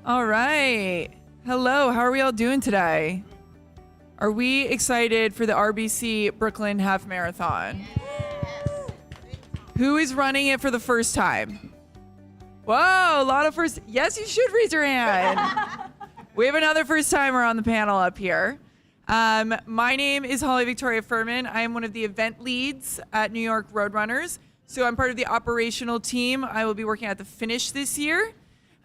All right. Hello, how are we all doing today? Are we excited for the RBC Brooklyn Half Marathon? Who is running it for the first time? Whoa, a lot of first. Yes, you should raise your hand. We have another first timer on the panel up here. My name is Holly Victoria Furman. I am one of the event leads at New York Roadrunners. So I'm part of the operational team. I will be working at the finish this year.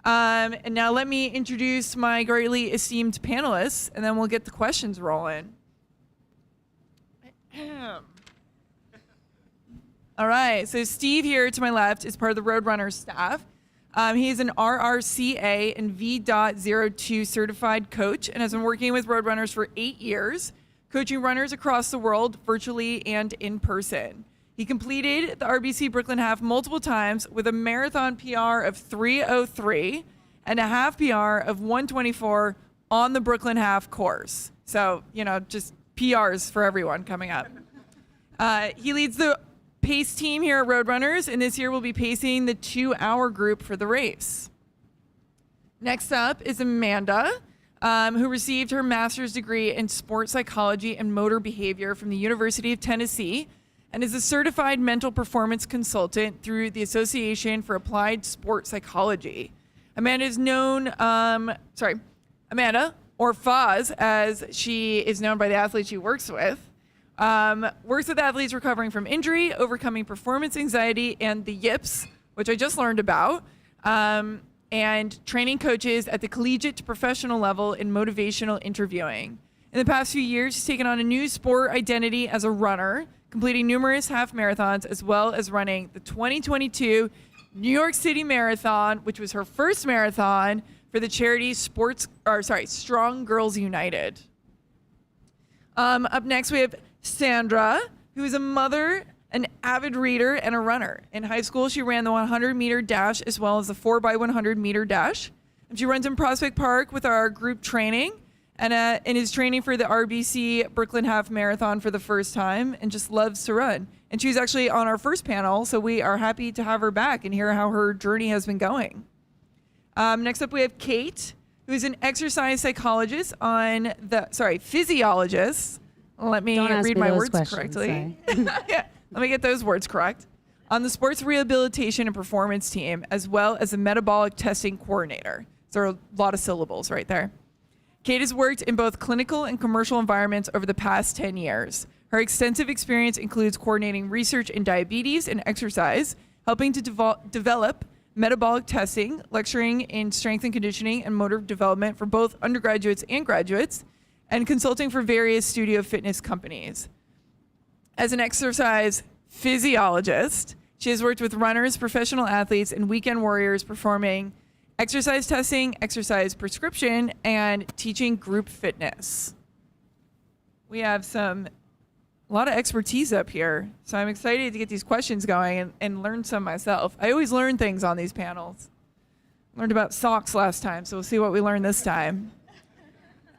And now let me introduce my greatly esteemed panelists, and then we'll get the questions rolling. All right, so Steve here to my left is part of the Roadrunners staff. He is an RRCA and V.02 certified coach and has been working with Roadrunners for 8 years, coaching runners across the world virtually and in person. He completed the RBC Brooklyn Half multiple times with a marathon PR of 3:03 and a half PR of 1:24 on the Brooklyn Half course. So, just PRs for everyone coming up. He leads the pace team here at Roadrunners, and this year we'll be pacing the 2-hour group for the race. Next up is Amanda, who received her master's degree in sports psychology and motor behavior from the University of Tennessee, and is a certified mental performance consultant through the Association for Applied Sport Psychology. Amanda is known, Amanda, or Faz, as she is known by the athletes she works with, works with athletes recovering from injury, overcoming performance anxiety, and the yips, which I just learned about, and training coaches at the collegiate to professional level in motivational interviewing. In the past few years, she's taken on a new sport identity as a runner, completing numerous half marathons, as well as running the 2022 New York City Marathon, which was her first marathon for the charity Strong Girls United. Up next, we have Sandra, who is a mother, an avid reader, and a runner. In high school, she ran the 100-meter dash as well as the 4x100-meter dash. And she runs in Prospect Park with our group training, and is training for the RBC Brooklyn Half Marathon for the first time, and just loves to run. And she was actually on our first panel, so we are happy to have her back and hear how her journey has been going. Next up, we have Kate, who is an exercise psychologist physiologist. Let me read my words correctly. Yeah, let me get those words correct. On the sports rehabilitation and performance team, as well as a metabolic testing coordinator. So there are a lot of syllables right there. Kate has worked in both clinical and commercial environments over the past 10 years. Her extensive experience includes coordinating research in diabetes and exercise, helping to develop metabolic testing, lecturing in strength and conditioning and motor development for both undergraduates and graduates, and consulting for various studio fitness companies. As an exercise physiologist, she has worked with runners, professional athletes, and weekend warriors performing exercise testing, exercise prescription, and teaching group fitness. We have a lot of expertise up here, so I'm excited to get these questions going and learn some myself. I always learn things on these panels. Learned about socks last time, so we'll see what we learn this time.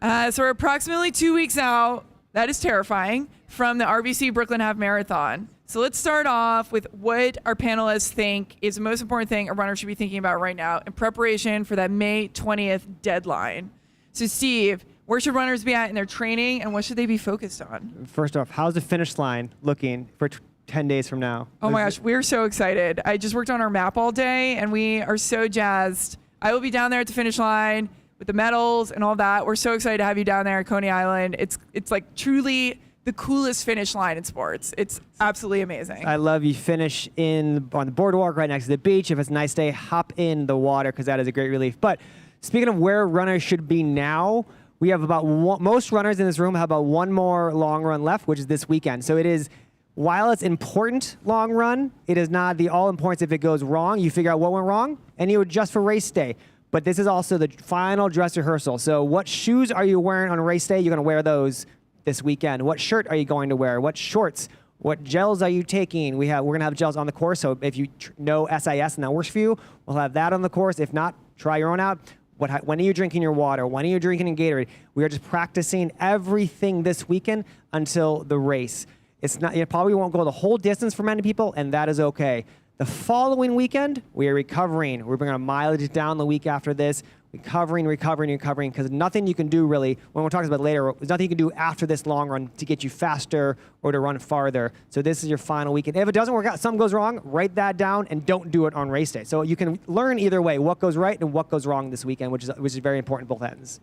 So we're approximately 2 weeks out, that is terrifying, from the RBC Brooklyn Half Marathon. So let's start off with what our panelists think is the most important thing a runner should be thinking about right now in preparation for that May 20th deadline. So Steve, where should runners be at in their training, and what should they be focused on? First off, how's the finish line looking for 10 days from now? Oh my gosh, we're so excited. I just worked on our map all day, and we are so jazzed. I will be down there at the finish line with the medals and all that. We're so excited to have you down there at Coney Island. It's like truly the coolest finish line in sports. It's absolutely amazing. I love you finish on the boardwalk right next to the beach. If it's a nice day, hop in the water because that is a great relief. But speaking of where runners should be now, we have most runners in this room have about one more long run left, which is this weekend. So it is, while it's important long run, it is not the all importance. If it goes wrong, you figure out what went wrong and you adjust for race day. But this is also the final dress rehearsal. So what shoes are you wearing on race day? You're going to wear those this weekend. What shirt are you going to wear? What shorts? What gels are you taking? We're going to have gels on the course. So if you know SIS and that works for you, we'll have that on the course. If not, try your own out. When are you drinking your water? When are you drinking a Gatorade? We are just practicing everything this weekend until the race. It's not, you probably won't go the whole distance for many people, and that is okay. The following weekend, we are recovering. We're bringing our mileage down the week after this. recovering, because nothing you can do really, when we're talking about it later, there's nothing you can do after this long run to get you faster or to run farther. So this is your final weekend. If it doesn't work out, something goes wrong, write that down and don't do it on race day. So you can learn either way, what goes right and what goes wrong this weekend, which is very important both ends.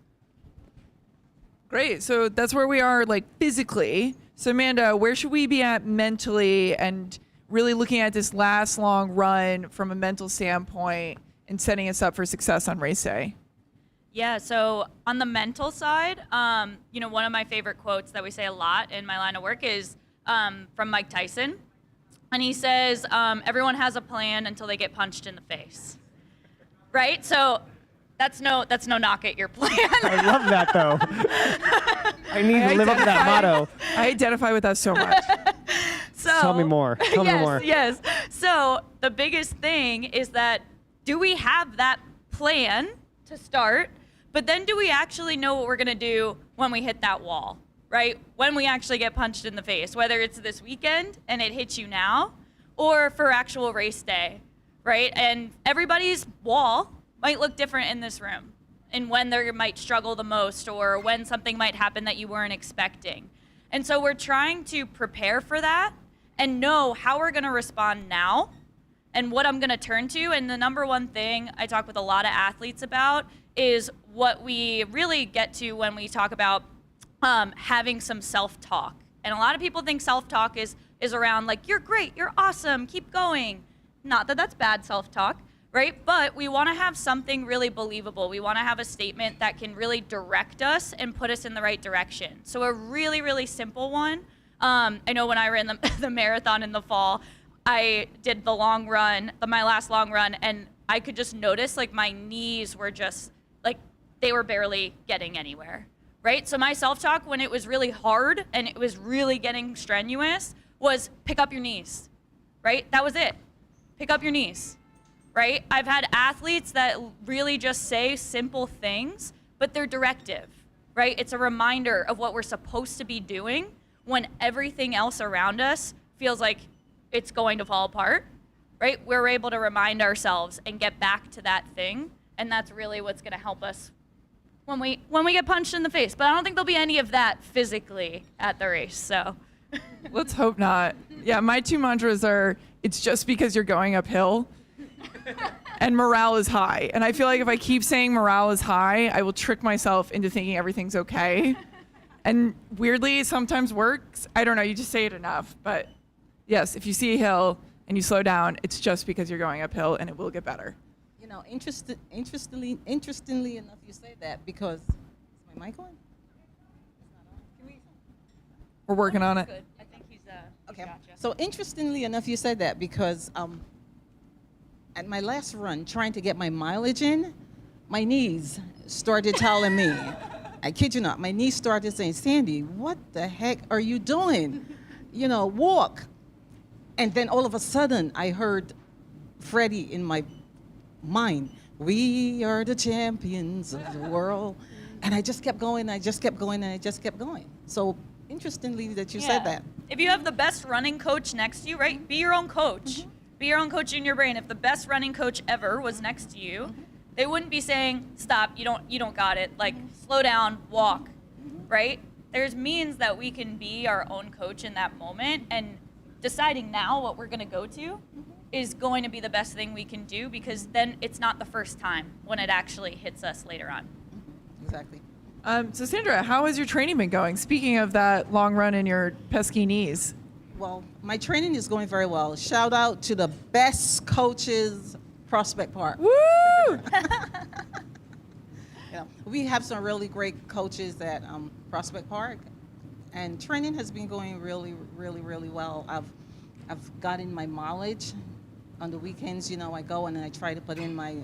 Great. So that's where we are, like, physically. So Amanda, where should we be at mentally and really looking at this last long run from a mental standpoint and setting us up for success on race day? Yeah, so on the mental side, one of my favorite quotes that we say a lot in my line of work is from Mike Tyson. And he says, everyone has a plan until they get punched in the face. Right? So that's no knock at your plan. I love that, though. I need to live up to that motto. I identify with that so much. So, Tell me more. Tell me more. Yes. So the biggest thing is that, do we have that plan to start? But then do we actually know what we're going to do when we hit that wall, right? When we actually get punched in the face, whether it's this weekend and it hits you now or for actual race day, right? And everybody's wall might look different in this room and when they might struggle the most or when something might happen that you weren't expecting. And so we're trying to prepare for that and know how we're going to respond now and what I'm going to turn to. And the number one thing I talk with a lot of athletes about is what we really get to when we talk about having some self-talk. And a lot of people think self-talk is around like, you're great, you're awesome, keep going. Not that that's bad self-talk, right? But we want to have something really believable. We want to have a statement that can really direct us and put us in the right direction. So a really, really simple one. I know when I ran the marathon in the fall, I did the long run, my last long run, and I could just notice like my knees were just like, they were barely getting anywhere, right? So my self-talk when it was really hard and it was really getting strenuous was pick up your knees, right? That was it. Pick up your knees, right? I've had athletes that really just say simple things, but they're directive, right? It's a reminder of what we're supposed to be doing when everything else around us feels like it's going to fall apart, right? We're able to remind ourselves and get back to that thing, and that's really what's going to help us when we get punched in the face. But I don't think there'll be any of that physically at the race, so. Let's hope not. Yeah, my two mantras are, it's just because you're going uphill, and morale is high. And I feel like if I keep saying morale is high, I will trick myself into thinking everything's okay. And weirdly, it sometimes works. I don't know, you just say it enough. But yes, if you see a hill and you slow down, it's just because you're going uphill and it will get better. You know, interestingly enough, you say that because, is my mic on? It's not on. Can we? We're working on it. Good. I think he's Okay. gotcha. So interestingly enough, you said that because at my last run, trying to get my mileage in, my knees started telling me, I kid you not, my knees started saying, Sandy, what the heck are you doing? You know, walk. And then all of a sudden, I heard Freddie in my mind, we are the champions of the world. And I just kept going, I just kept going, and I just kept going. So interestingly that you said that. If you have the best running coach next to you, right, be your own coach. Mm-hmm. Be your own coach in your brain. If the best running coach ever was next to you, they wouldn't be saying, stop, you don't got it. Like, slow down, walk, right? There's means that we can be our own coach in that moment, and deciding now what we're gonna go to is going to be the best thing we can do, because then it's not the first time when it actually hits us later on. Exactly. So Sandra, how has your training been going? Speaking of that long run and your pesky knees. Well, my training is going very well. Shout out to the best coaches, Prospect Park. Woo! Yeah, we have some really great coaches at Prospect Park, and training has been going really, really, really well. I've gotten my mileage. On the weekends, you know, I go and I try to put in my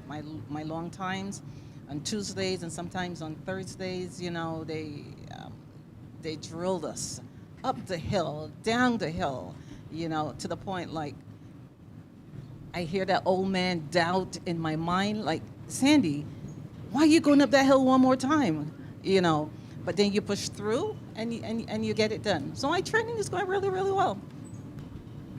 long times. On Tuesdays and sometimes on Thursdays, you know, they drilled us up the hill, down the hill, you know, to the point like I hear that old man doubt in my mind, like, Sandy, why are you going up that hill one more time? You know, but then you push through and you get it done. So my training is going really, really well.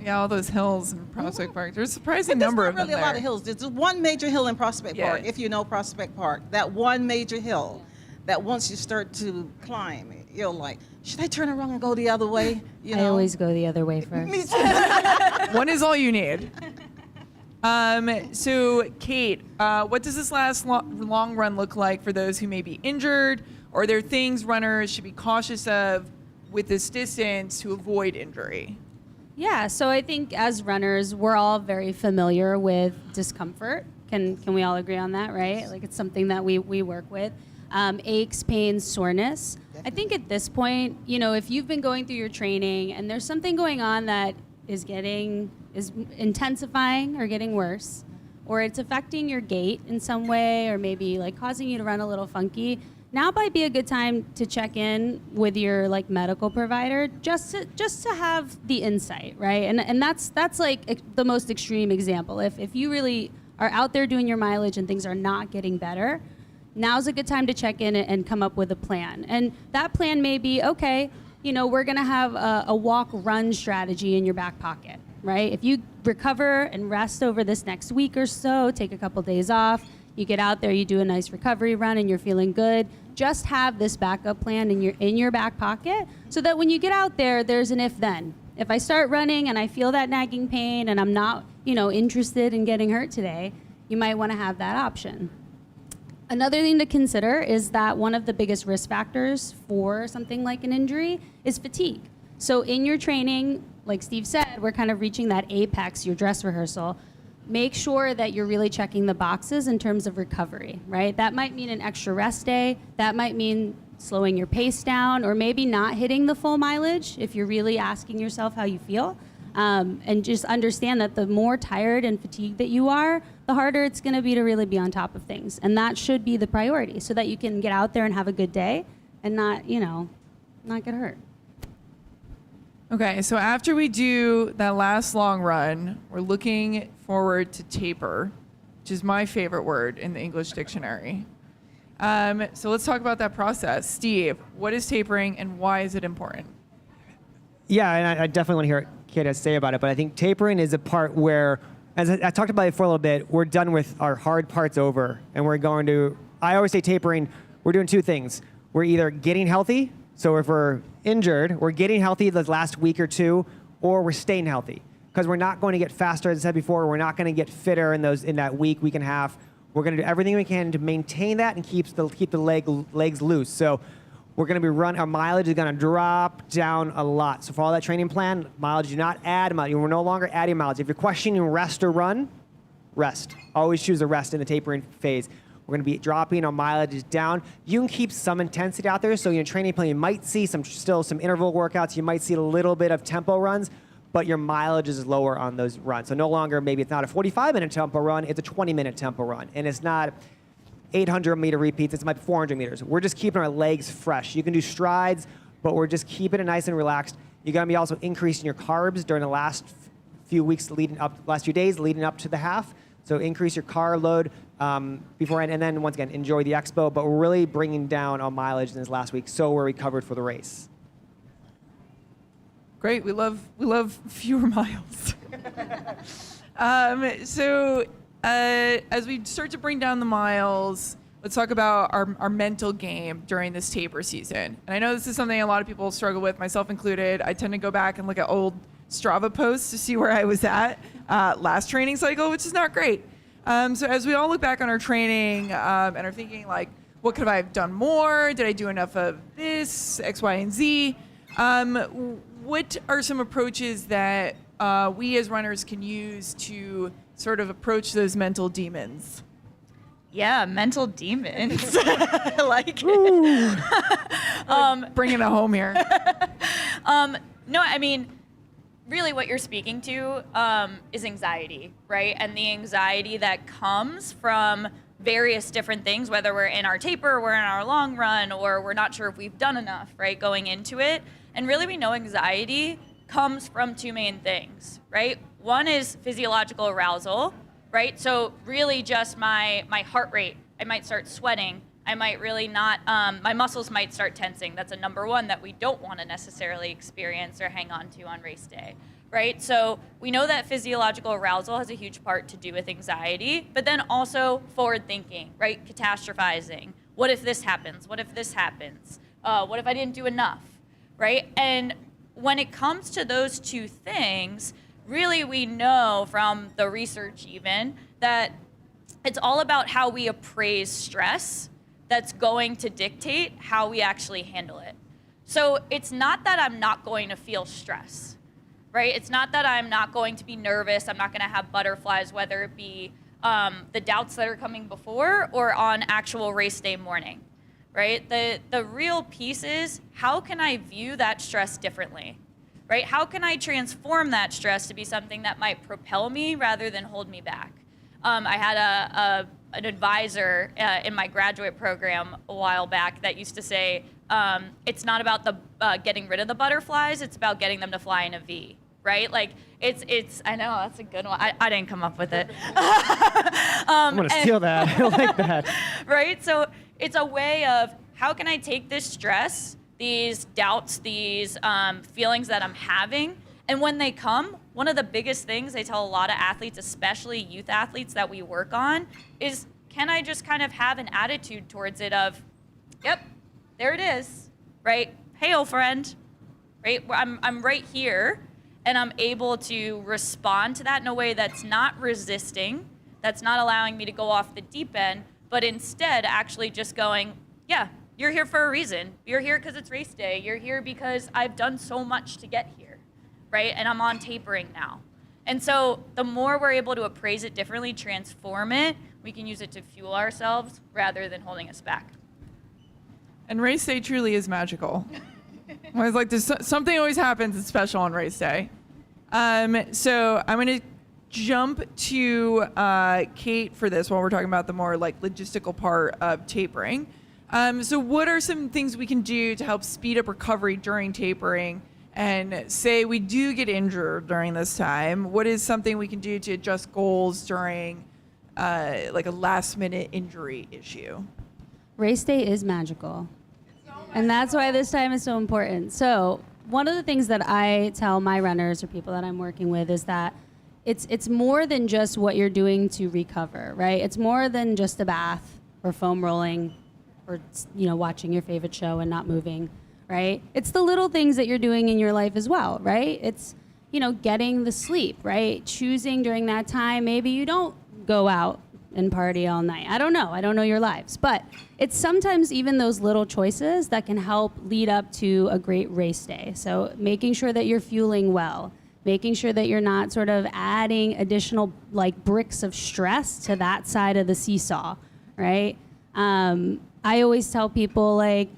Yeah, all those hills in Prospect Park. There's a surprising But number there's of not them really a lot there. of hills. There's one major hill in Prospect Yeah. Park, if you know Prospect Park. That one major hill that once you start to climb, you're like, should I turn around and go the other way? You know? I always go the other way first. Me too. One is all you need. So, Kate, what does this last long run look like for those who may be injured? Or are there things runners should be cautious of with this distance to avoid injury? Yeah, so I think as runners, we're all very familiar with discomfort. Can we all agree on that, right? Like it's something that we work with. Aches, pains, soreness. I think at this point, you know, if you've been going through your training and there's something going on that is intensifying or getting worse, or it's affecting your gait in some way, or maybe like causing you to run a little funky, now might be a good time to check in with your like medical provider just to have the insight, right? And that's like the most extreme example. If you really are out there doing your mileage and things are not getting better, now's a good time to check in and come up with a plan. And that plan may be, okay, you know, we're gonna have a walk-run strategy in your back pocket, right? If you recover and rest over this next week or so, take a couple days off, you get out there, you do a nice recovery run and you're feeling good, just have this backup plan in your back pocket so that when you get out there, there's an if-then. If I start running and I feel that nagging pain and I'm not, you know, interested in getting hurt today, you might wanna have that option. Another thing to consider is that one of the biggest risk factors for something like an injury is fatigue. So in your training, like Steve said, we're kind of reaching that apex, your dress rehearsal. Make sure that you're really checking the boxes in terms of recovery, right? That might mean an extra rest day. That might mean slowing your pace down, or maybe not hitting the full mileage if you're really asking yourself how you feel. And just understand that the more tired and fatigued that you are, the harder it's going to be to really be on top of things. And that should be the priority so that you can get out there and have a good day and not, you know, not get hurt. Okay, so after we do that last long run, we're looking forward to taper, which is my favorite word in the English dictionary. So let's talk about that process. Steve, what is tapering and why is it important? Yeah, and I definitely want to hear what Kate has to say about it, but I think tapering is a part where, as I talked about it for a little bit, we're done with our hard parts over, and we're going to, I always say tapering, we're doing two things. We're either getting healthy, so if we're injured, we're getting healthy the last week or two, or we're staying healthy. Because we're not going to get faster, as I said before, we're not going to get fitter in that week and a half. We're going to do everything we can to maintain that and keep the legs loose. So we're going to be our mileage is going to drop down a lot. So for all that training plan, mileage, do not add mileage. We're no longer adding mileage. If you're questioning rest or run, rest. Always choose a rest in the tapering phase. We're going to be dropping our mileage down. You can keep some intensity out there. So in your training plan, you might see still some interval workouts. You might see a little bit of tempo runs, but your mileage is lower on those runs. So no longer, maybe it's not a 45-minute tempo run, it's a 20-minute tempo run. And it's not 800-meter repeats, it might be 400 meters. We're just keeping our legs fresh. You can do strides, but we're just keeping it nice and relaxed. You're gonna be also increasing your carbs during the last few days leading up to the half. So increase your carb load beforehand, and then once again, enjoy the expo, but we're really bringing down our mileage in this last week so we're recovered for the race. Great, we love fewer miles. So as we start to bring down the miles, let's talk about our mental game during this taper season. And I know this is something a lot of people struggle with, myself included. I tend to go back and look at old Strava posts to see where I was at last training cycle, which is not great. So as we all look back on our training and are thinking like, what could I have done more? Did I do enough of this, X, Y, and Z? What are some approaches that we as runners can use to sort of approach those mental demons? Yeah, mental demons. I like it. Bringing it home here. No, I mean, really what you're speaking to is anxiety, right? And the anxiety that comes from various different things, whether we're in our taper, we're in our long run, or we're not sure if we've done enough, right, going into it. And really we know anxiety comes from two main things, right? One is physiological arousal, right? So really just my heart rate, I might start sweating. I might really not, my muscles might start tensing. That's a number one that we don't want to necessarily experience or hang on to on race day, right? So we know that physiological arousal has a huge part to do with anxiety, but then also forward thinking, right? Catastrophizing. What if this happens? What if this happens? What if I didn't do enough, right? And when it comes to those two things, really we know from the research even that it's all about how we appraise stress that's going to dictate how we actually handle it. So it's not that I'm not going to feel stress, right? It's not that I'm not going to be nervous, I'm not going to have butterflies, whether it be the doubts that are coming before or on actual race day morning, right? The real piece is, how can I view that stress differently, right? How can I transform that stress to be something that might propel me rather than hold me back? I had an advisor in my graduate program a while back that used to say, it's not about the getting rid of the butterflies, it's about getting them to fly in a V, right? Like, it's I know, that's a good one. I didn't come up with it. I'm going to steal that. I like that. Right? So it's a way of, how can I take this stress, these doubts, these feelings that I'm having, and when they come, one of the biggest things I tell a lot of athletes, especially youth athletes that we work on, is, can I just kind of have an attitude towards it of, yep, there it is, right? Hey, old friend, right? I'm right here, and I'm able to respond to that in a way that's not resisting, that's not allowing me to go off the deep end, but instead actually just going, yeah, you're here for a reason. You're here because it's race day. You're here because I've done so much to get here, right? And I'm on tapering now. And so the more we're able to appraise it differently, transform it, we can use it to fuel ourselves rather than holding us back. And race day truly is magical. I was like, something always happens that's special on race day. So I'm going to jump to Kate for this while we're talking about the more like logistical part of tapering. So what are some things we can do to help speed up recovery during tapering? And say we do get injured during this time, what is something we can do to adjust goals during like a last minute injury issue? Race day is magical. And that's why this time is so important. So one of the things that I tell my runners or people that I'm working with is that it's more than just what you're doing to recover, right? It's more than just a bath or foam rolling or, you know, watching your favorite show and not moving, right? It's the little things that you're doing in your life as well, right? It's, you know, getting the sleep, right? Choosing during that time, maybe you don't go out and party all night. I don't know your lives, but it's sometimes even those little choices that can help lead up to a great race day. So making sure that you're fueling well, making sure that you're not sort of adding additional like bricks of stress to that side of the seesaw, right? I always tell people, like,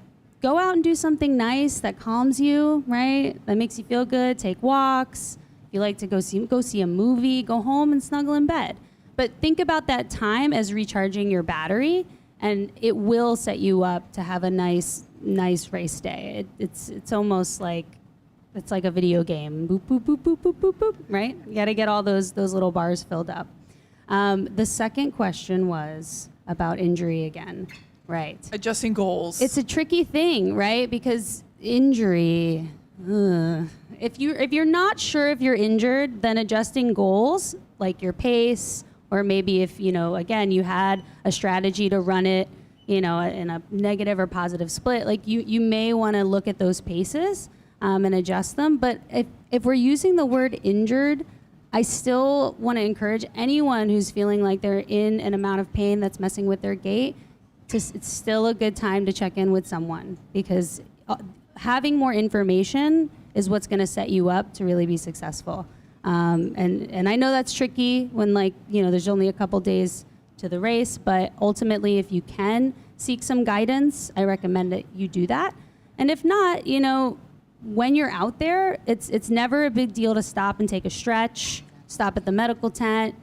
go out and do something nice that calms you, right? That makes you feel good. Take walks. If you like to go see a movie, go home and snuggle in bed. But think about that time as recharging your battery, and it will set you up to have a nice race day. It's almost like it's like a video game. Boop, boop, boop, boop, boop, boop, boop, right? You got to get all those little bars filled up. The second question was about injury again, right? Adjusting goals. It's a tricky thing, right? Because injury, if you're not sure if you're injured, then adjusting goals, like your pace, or maybe if, you know, again, you had a strategy to run it, you know, in a negative or positive split, like you may want to look at those paces and adjust them. But if we're using the word injured, I still want to encourage anyone who's feeling like they're in an amount of pain that's messing with their gait, it's still a good time to check in with someone, because having more information is what's going to set you up to really be successful. And I know that's tricky when, like, you know, there's only a couple days to the race, but ultimately, if you can seek some guidance, I recommend that you do that. And if not, you know, when you're out there, it's never a big deal to stop and take a stretch, stop at the medical tent,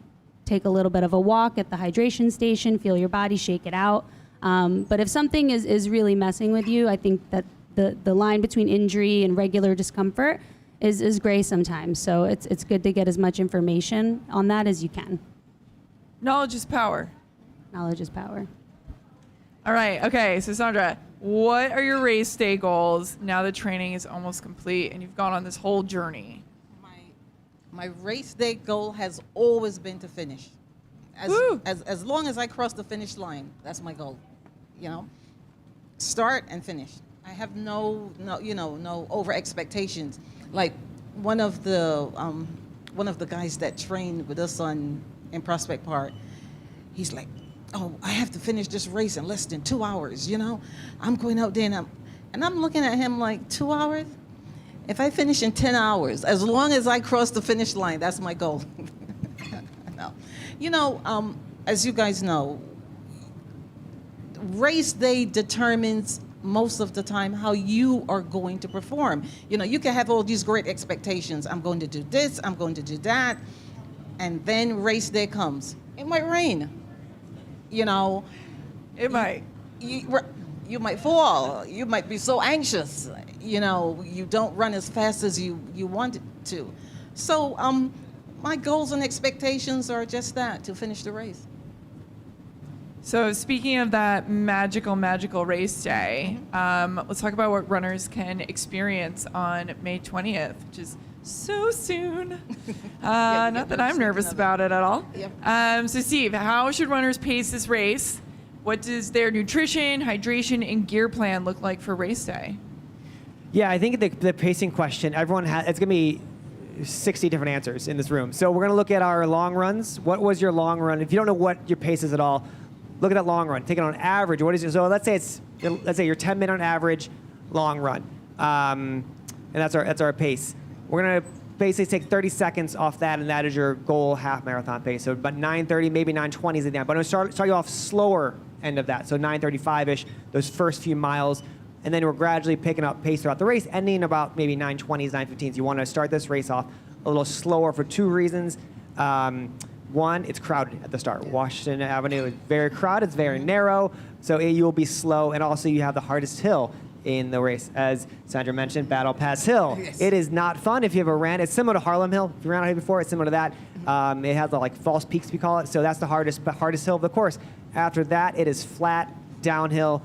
take a little bit of a walk at the hydration station, feel your body, shake it out. But if something is really messing with you, I think that the line between injury and regular discomfort is gray sometimes. So it's good to get as much information on that as you can. Knowledge is power. Knowledge is power. All right. Okay. So Sandra, what are your race day goals now that training is almost complete and you've gone on this whole journey? My race day goal has always been to finish. Woo. As long as I cross the finish line, that's my goal. You know, start and finish. I have no over expectations. Like one of the guys that trained with us in Prospect Park, he's like, "Oh, I have to finish this race in less than 2 hours." You know, I'm going out there and I'm looking at him like, 2 hours? If I finish in 10 hours, as long as I cross the finish line, that's my goal. No. You know, as you guys know, race day determines most of the time how you are going to perform. You know, you can have all these great expectations. I'm going to do this, I'm going to do that. And then race day comes. It might rain. You know, It might. you might fall. You might be so anxious. You know, you don't run as fast as you wanted to. So my goals and expectations are just that, to finish the race. So speaking of that magical race day, let's talk about what runners can experience on May 20th, which is so soon. Not that I'm nervous about it at all. Yep. So Steve, how should runners pace this race? What does their nutrition, hydration, and gear plan look like for race day? Yeah, I think the pacing question, everyone has, it's going to be 60 different answers in this room. So we're going to look at our long runs. What was your long run? If you don't know what your pace is at all, look at that long run. Take it on average. What is it? So let's say your 10-minute on average long run, and that's our pace. We're going to basically take 30 seconds off that, and that is your goal half marathon pace. So about 9:30, maybe 9:20 is at the end. But I'm going to start you off slower end of that. So 9:35-ish, those first few miles. And then we're gradually picking up pace throughout the race, ending about maybe 9:20s, 9:15s. You want to start this race off a little slower for two reasons. One, it's crowded at the start. Washington Avenue is very crowded. It's very narrow, so you'll be slow. And also, you have the hardest hill in the race. As Sandra mentioned, Battle Pass Hill. Yes. It is not fun if you ever ran. It's similar to Harlem Hill. If you ran on it before, it's similar to that. It has the like false peaks, we call it. So that's the hardest hill of the course. After that, it is flat downhill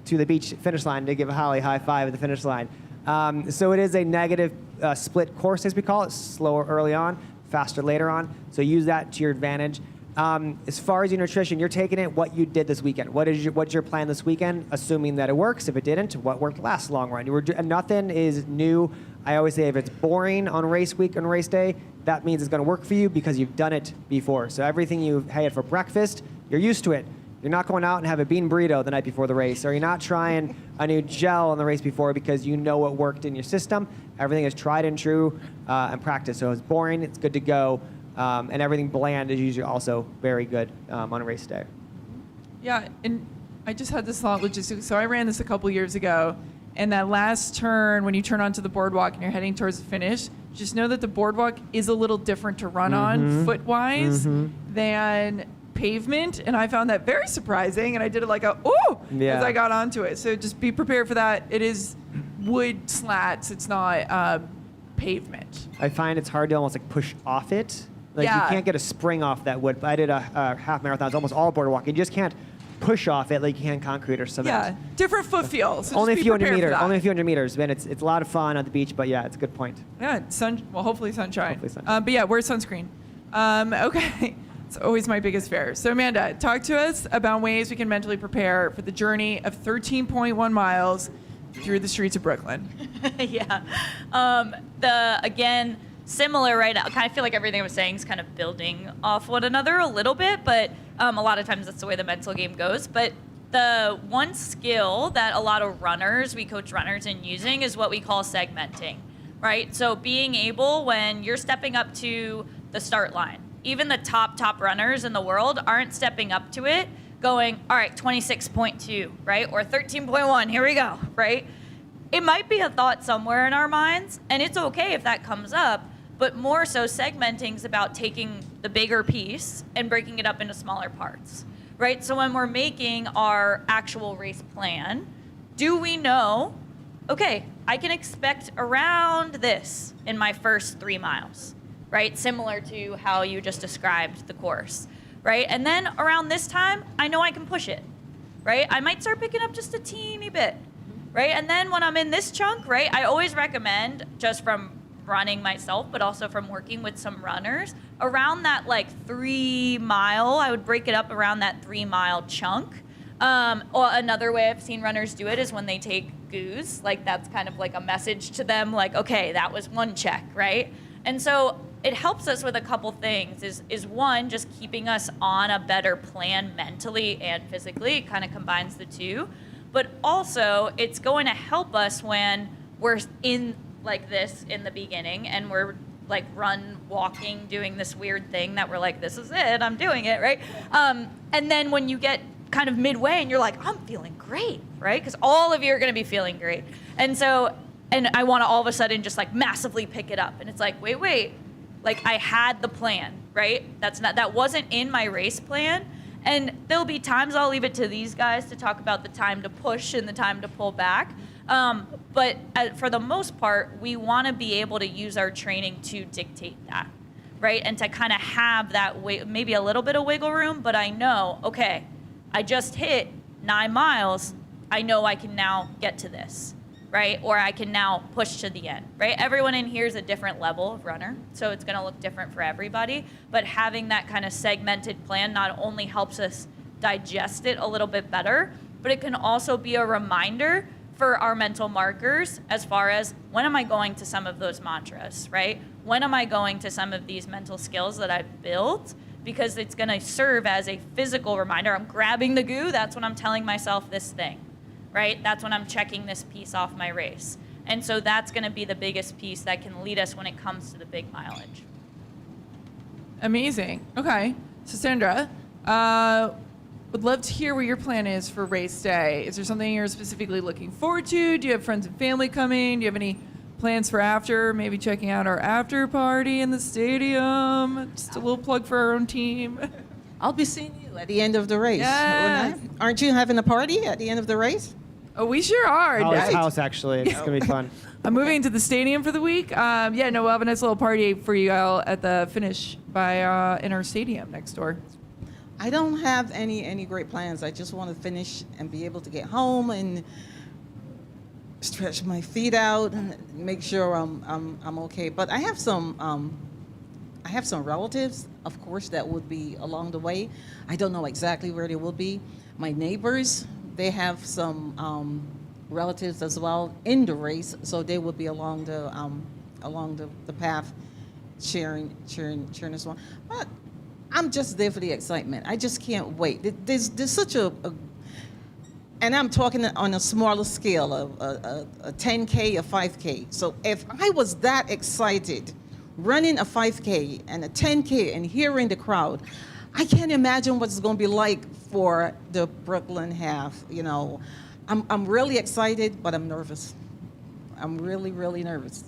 to the beach finish line to give a Holly high five at the finish line. So it is a negative split course, as we call it, slower early on, faster later on. So use that to your advantage. As far as your nutrition, you're taking it what you did this weekend. What's your plan this weekend, assuming that it works? If it didn't, what worked last long run? Nothing is new. I always say if it's boring on race week and race day, that means it's going to work for you because you've done it before. So everything you had for breakfast, you're used to it. You're not going out and have a bean burrito the night before the race, or you're not trying a new gel on the race before because you know what worked in your system. Everything is tried and true and practiced. So it's boring, it's good to go, and everything bland is usually also very good on a race day. Yeah, and I just had this thought logistically. So I ran this a couple years ago, and that last turn, when you turn onto the boardwalk and you're heading towards the finish, just know that the boardwalk is a little different to run on foot-wise than pavement, and I found that very surprising, and I did it like as I got onto it. So just be prepared for that. It is wood slats. It's not pavement. I find it's hard to almost like push off it. Like Yeah. you can't get a spring off that wood. I did a half marathon. It's almost all boardwalk. You just can't push off it like you can concrete or cement. Yeah, different foot feel. So Only a just be few hundred prepared for meters. that. Only a few hundred meters. Man, it's a lot of fun on the beach, but yeah, it's a good point. Yeah, hopefully sunshine. Hopefully sunshine. But yeah, wear sunscreen. Okay. It's always my biggest fear. So Amanda, talk to us about ways we can mentally prepare for the journey of 13.1 miles through the streets of Brooklyn. Yeah. Again, similar, right? I kind of feel like everything I was saying is kind of building off one another a little bit, but a lot of times that's the way the mental game goes. But the one skill that a lot of runners, we coach runners in using, is what we call segmenting, right? So being able, when you're stepping up to the start line, even the top runners in the world aren't stepping up to it going, all right, 26.2, right? Or 13.1, here we go, right? It might be a thought somewhere in our minds, and it's okay if that comes up, but more so segmenting is about taking the bigger piece and breaking it up into smaller parts, right? So when we're making our actual race plan, do we know, okay, I can expect around this in my first 3 miles, right? Similar to how you just described the course, right? And then around this time, I know I can push it, right? I might start picking up just a teeny bit, right? And then when I'm in this chunk, right, I always recommend, just from running myself, but also from working with some runners around that like 3 mile. I would break it up around that 3 mile chunk. Or another way I've seen runners do it is when they take goos, like that's kind of like a message to them, like, okay, that was one check, right? And so it helps us with a couple things, is one, just keeping us on a better plan mentally and physically. It kind of combines the two. But also, it's going to help us when we're in like this in the beginning and we're like walking, doing this weird thing that we're like, this is it, I'm doing it, right? And then when you get kind of midway and you're like, I'm feeling great, right? Because all of you are going to be feeling great. And so, and I want to all of a sudden just like massively pick it up. And it's like, wait, like I had the plan, right? That wasn't in my race plan. And there'll be times I'll leave it to these guys to talk about the time to push and the time to pull back. But for the most part, we want to be able to use our training to dictate that, right? And to kind of have that maybe a little bit of wiggle room, but I know, okay, I just hit 9 miles. I know I can now get to this, right? Or I can now push to the end, right? Everyone in here is a different level of runner, so it's gonna look different for everybody. But having that kind of segmented plan not only helps us digest it a little bit better, but it can also be a reminder for our mental markers as far as when am I going to some of those mantras, right? When am I going to some of these mental skills that I've built? Because it's gonna serve as a physical reminder. I'm grabbing the goo, that's when I'm telling myself this thing, right? That's when I'm checking this piece off my race. And so that's gonna be the biggest piece that can lead us when it comes to the big mileage. Amazing. Okay. So Sandra, would love to hear what your plan is for race day. Is there something you're specifically looking forward to? Do you have friends and family coming? Do you have any plans for after? Maybe checking out our after party in the stadium? Just a little plug for our own team. I'll be seeing you at the end of the race. Yes. Aren't you having a party at the end of the race? Oh, we sure are. Holly's house, actually. It's going to be fun. I'm moving to the stadium for the week. We'll have a nice little party for you all at the finish in our stadium next door. I don't have any great plans. I just want to finish and be able to get home and stretch my feet out and make sure I'm okay. But I have some relatives, of course, that would be along the way. I don't know exactly where they will be. My neighbors, they have some relatives as well in the race, so they will be along the path, cheering as well. But I'm just there for the excitement. I just can't wait. There's such a and I'm talking on a smaller scale of a 10K, a 5K. So if I was that excited running a 5K and a 10K and hearing the crowd, I can't imagine what it's going to be like for the Brooklyn Half. You know, I'm really excited, but I'm nervous. I'm really, really nervous.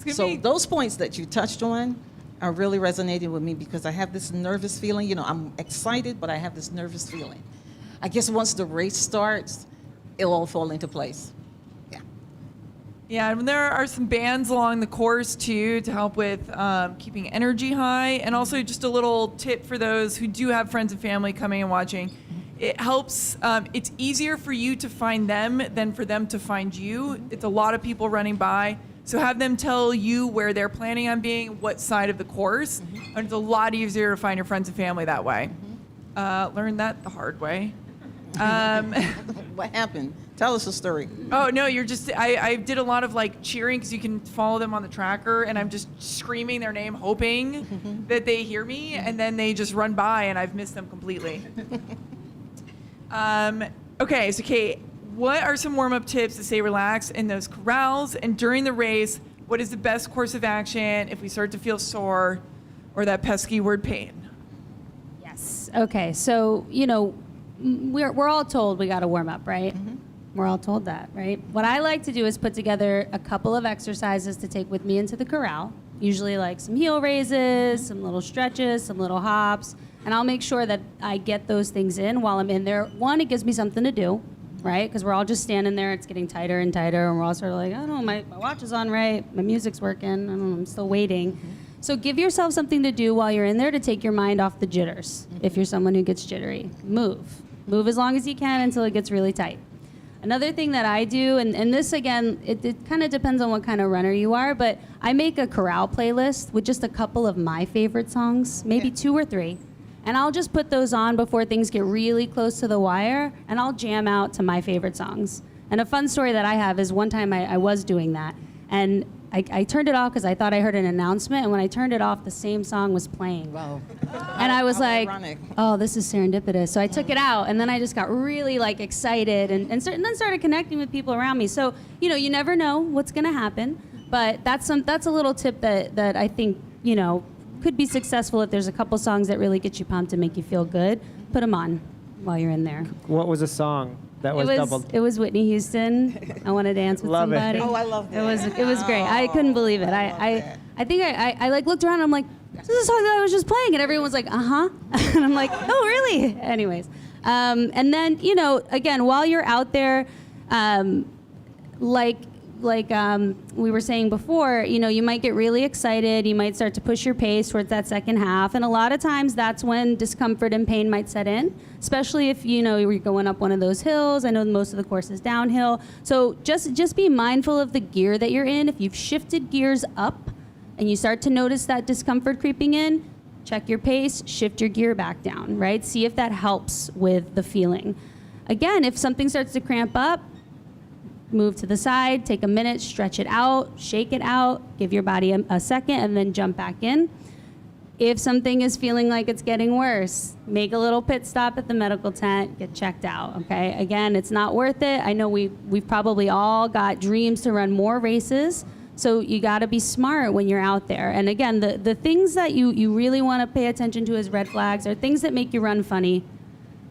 So those points that you touched on are really resonating with me because I have this nervous feeling. You know, I'm excited, but I have this nervous feeling. I guess once the race starts, it'll all fall into place. Yeah. Yeah, and there are some bands along the course too to help with keeping energy high, and also just a little tip for those who do have friends and family coming and watching. It helps. It's easier for you to find them than for them to find you. It's a lot of people running by. So have them tell you where they're planning on being, what side of the course, and it's a lot easier to find your friends and family that way. Learned that the hard way. What happened? Tell us a story. Oh, no, I did a lot of like cheering because you can follow them on the tracker, and I'm just screaming their name, hoping that they hear me, and then they just run by and I've missed them completely. Okay, so Kate, what are some warm-up tips to stay relaxed in those corrals? And during the race, what is the best course of action if we start to feel sore or that pesky word pain? Yes. Okay. So, you know, we're all told we got to warm up, right? Mm-hmm. We're all told that, right? What I like to do is put together a couple of exercises to take with me into the corral, usually like some heel raises, some little stretches, some little hops, and I'll make sure that I get those things in while I'm in there. One, it gives me something to do, right? Because we're all just standing there, it's getting tighter and tighter, and we're all sort of like, I don't know, my watch is on right, my music's working, I don't know, I'm still waiting. Mm-hmm. So give yourself something to do while you're in there to take your mind off the jitters. Mm-hmm. If you're someone who gets jittery, move as long as you can until it gets really tight. Another thing that I do, and this again, it kind of depends on what kind of runner you are, but I make a Corral playlist with just a couple of my favorite songs, maybe 2 or 3. And I'll just put those on before things get really close to the wire, and I'll jam out to my favorite songs. And a fun story that I have is one time I was doing that, and I turned it off because I thought I heard an announcement, and when I turned it off, the same song was playing. Wow. And I was How like, ironic. oh, this is serendipitous. So I took it out, and then I just got really like excited and then started connecting with people around me. So, you never know what's going to happen, but that's a little tip that I think, could be successful if there's a couple songs that really get you pumped and make you feel good. Put them on while you're in there. What was a song that was doubled? It was Whitney Houston. I Want to Dance with Love it. Somebody. Oh, I love that. It was great. I couldn't believe it. I think I like looked around and I'm like, this is a song that I was just playing, and everyone was like, uh-huh. And I'm like, oh, really? Anyways. And then, again, while you're out there, like we were saying before, you might get really excited. You might start to push your pace towards that second half. And a lot of times that's when discomfort and pain might set in, especially if, you're going up one of those hills. I know most of the course is downhill. So just be mindful of the gear that you're in. If you've shifted gears up and you start to notice that discomfort creeping in, check your pace, shift your gear back down, right? See if that helps with the feeling. Again, if something starts to cramp up, move to the side, take a minute, stretch it out, shake it out, give your body a second, and then jump back in. If something is feeling like it's getting worse, make a little pit stop at the medical tent, get checked out, okay? Again, it's not worth it. I know we've probably all got dreams to run more races, so you gotta be smart when you're out there. And again, the things that you really wanna pay attention to as red flags are things that make you run funny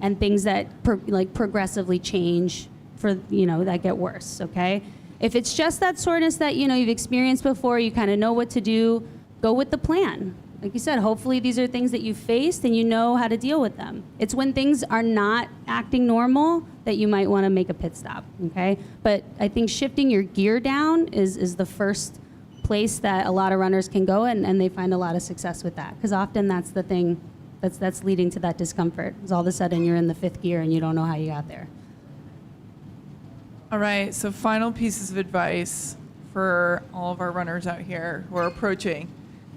and things that progressively change for, that get worse, okay? If it's just that soreness that, you've experienced before, you kind of know what to do, go with the plan. Like you said, hopefully these are things that you've faced and you know how to deal with them. It's when things are not acting normal that you might want to make a pit stop, okay? But I think shifting your gear down is the first place that a lot of runners can go, and they find a lot of success with that, because often that's the thing that's leading to that discomfort, is all of a sudden you're in the 5th gear and you don't know how you got there. All right, so final pieces of advice for all of our runners out here who are approaching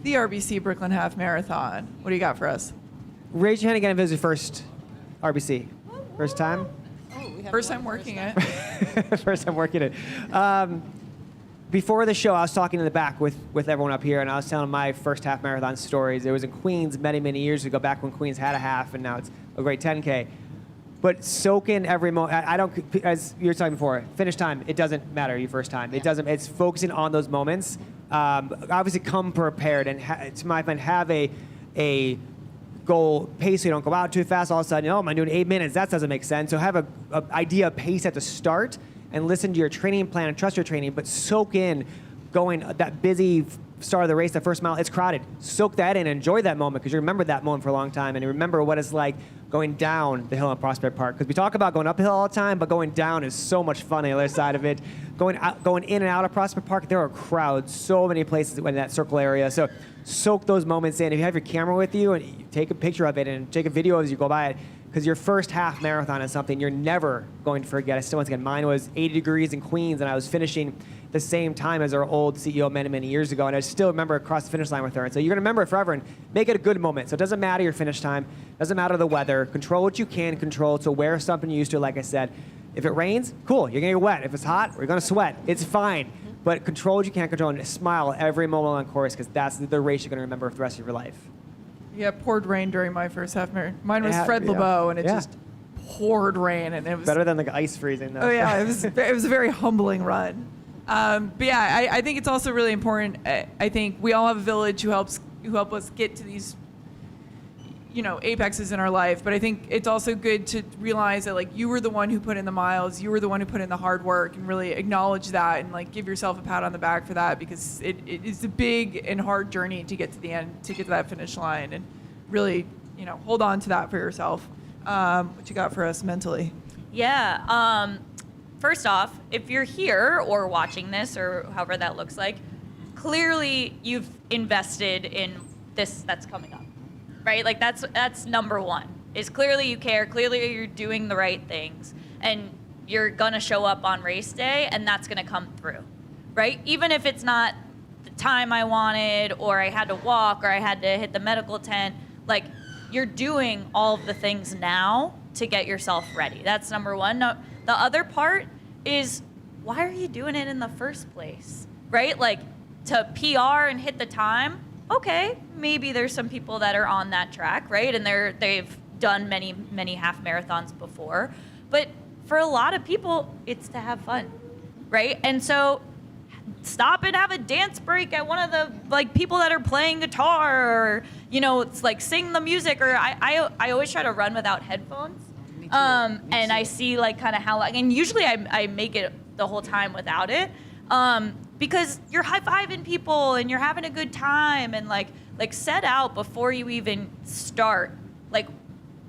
the RBC Brooklyn Half Marathon. What do you got for us? Raise your hand again if it was your first RBC. First time? First time working it. First time working it. Before the show, I was talking in the back with everyone up here, and I was telling my first half marathon stories. It was in Queens many, many years ago, back when Queens had a half, and now it's a great 10K. But soak in every moment. I don't, as you were talking before, finish time, it doesn't matter your first time. It doesn't, it's focusing on those moments. Obviously come prepared, and to my mind, have a goal pace so you don't go out too fast. All of a sudden, am I doing 8 minutes? That doesn't make sense. So have a idea of pace at the start, and listen to your training plan and trust your training, but soak in going that busy start of the race, the first mile, it's crowded. Soak that in, enjoy that moment, because you remember that moment for a long time, and you remember what it's like going down the hill in Prospect Park. Because we talk about going uphill all the time, but going down is so much fun on the other side of it. Going in and out of Prospect Park, there are crowds, so many places in that circle area. So soak those moments in. If you have your camera with you, and you take a picture of it and take a video as you go by it, because your first half marathon is something you're never going to forget. I still, once again, mine was 80 degrees in Queens, and I was finishing the same time as our old CEO many, many years ago, and I still remember across the finish line with her. And so you're going to remember it forever, and make it a good moment. So it doesn't matter your finish time, doesn't matter the weather. Control what you can control. So wear something you're used to, like I said. If it rains, cool, you're going to get wet. If it's hot, we're going to sweat. It's fine. But control what you can control, and smile every moment on course, because that's the race you're going to remember for the rest of your life. Yeah, it poured rain during my first half marathon. Mine was Fred LeBeau, and it just poured rain, and it was better than the ice freezing, though. Oh yeah, it was a very humbling run. But yeah, I think it's also really important. I think we all have a village who help us get to these, apexes in our life. But I think it's also good to realize that, like, you were the one who put in the miles, you were the one who put in the hard work, and really acknowledge that, and like give yourself a pat on the back for that, because it is a big and hard journey to get to the end, to get to that finish line, and really, hold on to that for yourself. What you got for us mentally? Yeah. First off, if you're here or watching this, or however that looks like, clearly you've invested in this that's coming up, right? Like that's number one, is clearly you care, clearly you're doing the right things. And you're gonna show up on race day and that's gonna come through, right? Even if it's not the time I wanted, or I had to walk, or I had to hit the medical tent, like, you're doing all of the things now to get yourself ready. That's number one. No, the other part is, why are you doing it in the first place, right? Like, to PR and hit the time, okay, maybe there's some people that are on that track, right? And they've done many half marathons before. But for a lot of people, it's to have fun, right? And so stop and have a dance break at one of the like people that are playing guitar, or, you know, it's like sing the music, or I always try to run without headphones. Me too. And I see like kind of how, and usually I make it the whole time without it. Because you're high-fiving people and you're having a good time, and like set out before you even start, like